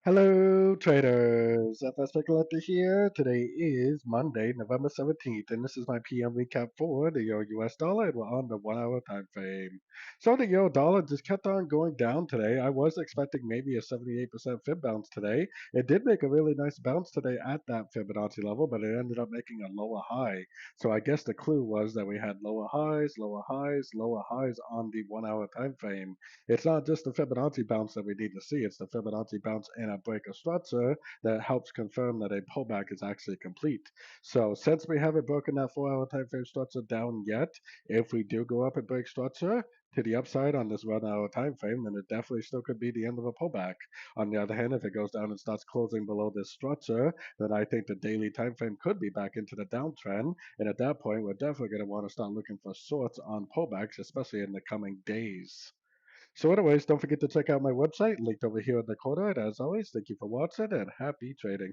Hello, traders. FX Pip Collector here. Today is Monday, November 17th, and this is my PM recap for the Euro US dollar. And we're on the 1 hour time frame. So the Euro dollar just kept on going down today. I was expecting maybe a 78% Fib bounce today. It did make a really nice bounce today at that Fibonacci level, but it ended up making a lower high. So I guess the clue was that we had lower highs, lower highs, lower highs on the 1 hour time frame. It's not just the Fibonacci bounce that we need to see, it's the Fibonacci bounce and a break of structure that helps confirm that a pullback is actually complete. So since we haven't broken that 4 hour time frame structure down yet, if we do go up and break structure to the upside on this 1 hour time frame, then it definitely still could be the end of a pullback. On the other hand, if it goes down and starts closing below this structure, then I think the daily time frame could be back into the downtrend. And at that point, we're definitely going to want to start looking for shorts on pullbacks, especially in the coming days. So anyways, don't forget to check out my website, linked over here in the corner. And as always, thank you for watching and happy trading.